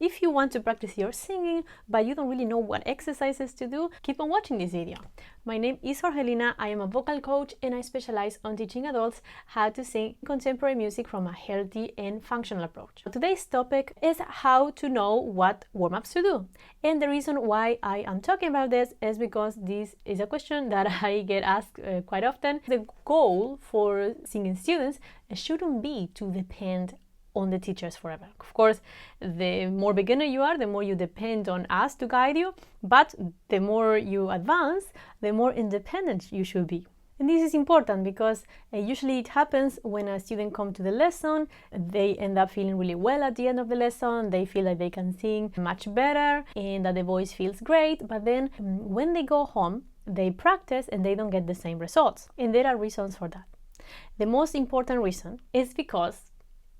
If you want to practice your singing, but you don't really know what exercises to do, keep on watching this video. My name is Jorgelina, I am a vocal coach and I specialize on teaching adults how to sing contemporary music from a healthy and functional approach. Today's topic is how to know what warm-ups to do. And the reason why I am talking about this is because this is a question that I get asked quite often. The goal for singing students shouldn't be to depend on the teachers forever. Of course, the more beginner you are, the more you depend on us to guide you, but the more you advance, the more independent you should be. And this is important because usually it happens when a student comes to the lesson, they end up feeling really well at the end of the lesson, they feel like they can sing much better and that the voice feels great, but then when they go home, they practice and they don't get the same results. And there are reasons for that. The most important reason is because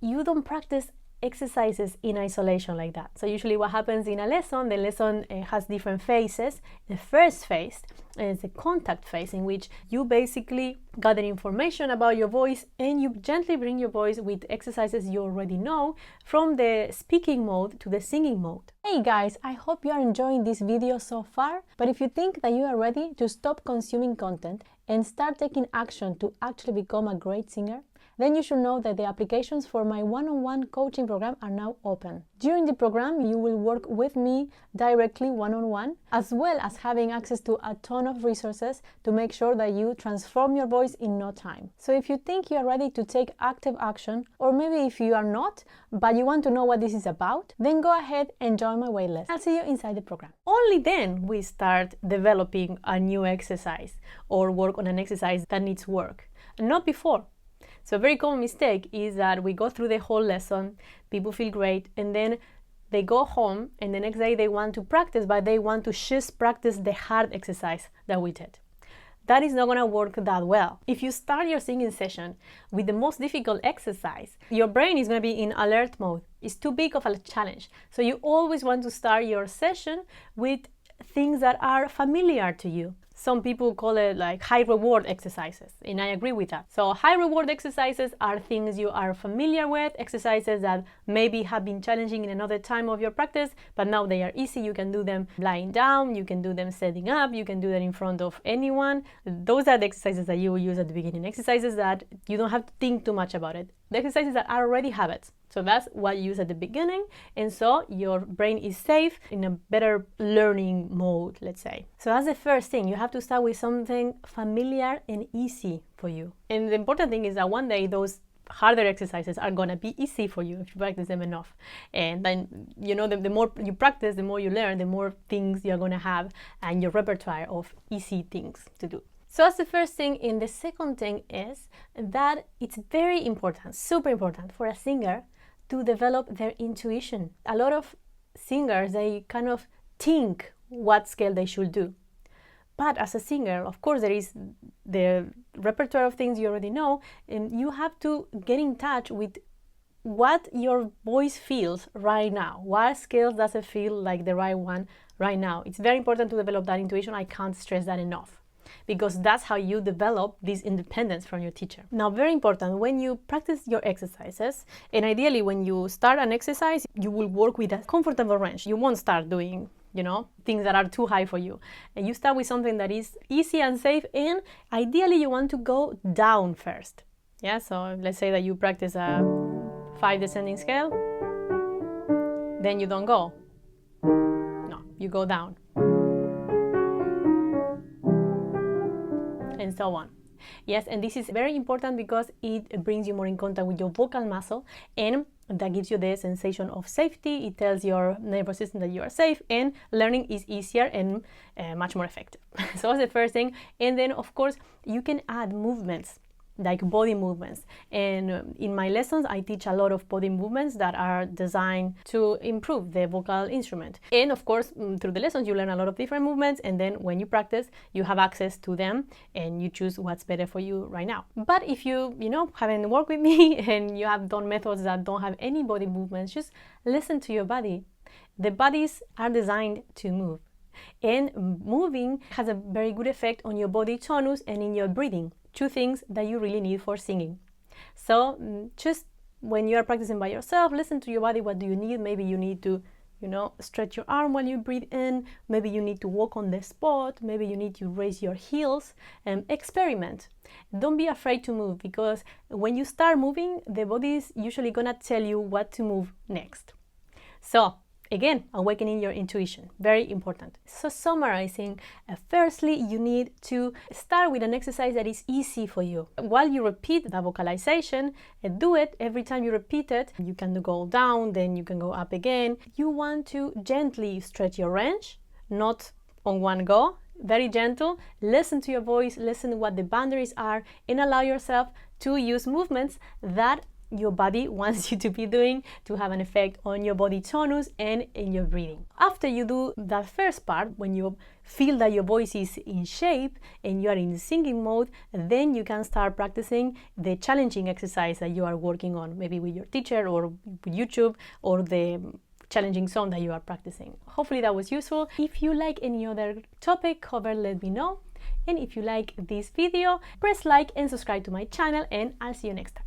you don't practice exercises in isolation like that. So usually what happens in a lesson, the lesson has different phases. The first phase is the contact phase, in which you basically gather information about your voice and you gently bring your voice with exercises you already know from the speaking mode to the singing mode. Hey guys, I hope you are enjoying this video so far, but if you think that you are ready to stop consuming content and start taking action to actually become a great singer, then you should know that the applications for my one-on-one coaching program are now open. During the program, you will work with me directly one-on-one, as well as having access to a ton of resources to make sure that you transform your voice in no time. So if you think you are ready to take active action, or maybe if you are not, but you want to know what this is about, then go ahead and join my waitlist. I'll see you inside the program. Only then we start developing a new exercise or work on an exercise that needs work, and not before. So a very common mistake is that we go through the whole lesson, people feel great, and then they go home and the next day they want to practice, but they want to just practice the hard exercise that we did. That is not going to work that well. If you start your singing session with the most difficult exercise, your brain is going to be in alert mode. It's too big of a challenge. So you always want to start your session with things that are familiar to you. Some people call it like high reward exercises, and I agree with that. So high reward exercises are things you are familiar with, exercises that maybe have been challenging in another time of your practice, but now they are easy. You can do them lying down, you can do them setting up, you can do that in front of anyone. Those are the exercises that you will use at the beginning, exercises that you don't have to think too much about it. The exercises that are already habits. So that's what you use at the beginning, and so your brain is safe in a better learning mode, let's say. So that's the first thing. You have to start with something familiar and easy for you. And the important thing is that one day those harder exercises are going to be easy for you if you practice them enough. And then, you know, the more you practice, the more you learn, the more things you're going to have and your repertoire of easy things to do. So that's the first thing. And the second thing is that it's very important, super important for a singer to develop their intuition. A lot of singers, they kind of think what scale they should do. But as a singer, of course, there is the repertoire of things you already know, and you have to get in touch with what your voice feels right now. What scales does it feel like the right one right now? It's very important to develop that intuition. I can't stress that enough, because that's how you develop this independence from your teacher. Now, very important, when you practice your exercises, and ideally when you start an exercise, you will work with a comfortable range. You won't start doing, you know, things that are too high for you. And you start with something that is easy and safe, and ideally you want to go down first. Yeah, so let's say that you practice a 5 descending scale, then you don't go. No, you go down. And so on. Yes, and this is very important because it brings you more in contact with your vocal muscle, and that gives you the sensation of safety. It tells your nervous system that you are safe, and learning is easier and much more effective. So that's the first thing. And then, of course, you can add movements, like body movements. And in my lessons, I teach a lot of body movements that are designed to improve the vocal instrument. And of course, through the lessons, you learn a lot of different movements. And then when you practice, you have access to them and you choose what's better for you right now. But if you haven't worked with me and you have done methods that don't have any body movements, just listen to your body. The bodies are designed to move. And moving has a very good effect on your body tonus and in your breathing. 2 things that you really need for singing. So just when you are practicing by yourself, listen to your body. What do you need? Maybe you need to, stretch your arm while you breathe in. Maybe you need to walk on the spot. Maybe you need to raise your heels. Experiment. Don't be afraid to move, because when you start moving, the body is usually gonna tell you what to move next. So again, awakening your intuition, very important. So summarizing, firstly, you need to start with an exercise that is easy for you. While you repeat the vocalization, do it every time you repeat it. You can go down, then you can go up again. You want to gently stretch your range, not on one go, very gentle. Listen to your voice, listen to what the boundaries are, and allow yourself to use movements that your body wants you to be doing to have an effect on your body tonus and in your breathing. After you do that first part, when you feel that your voice is in shape and you are in singing mode, then you can start practicing the challenging exercise that you are working on, maybe with your teacher or with YouTube, or the challenging song that you are practicing. Hopefully that was useful. If you like any other topic covered, let me know. And if you like this video, press like and subscribe to my channel, and I'll see you next time.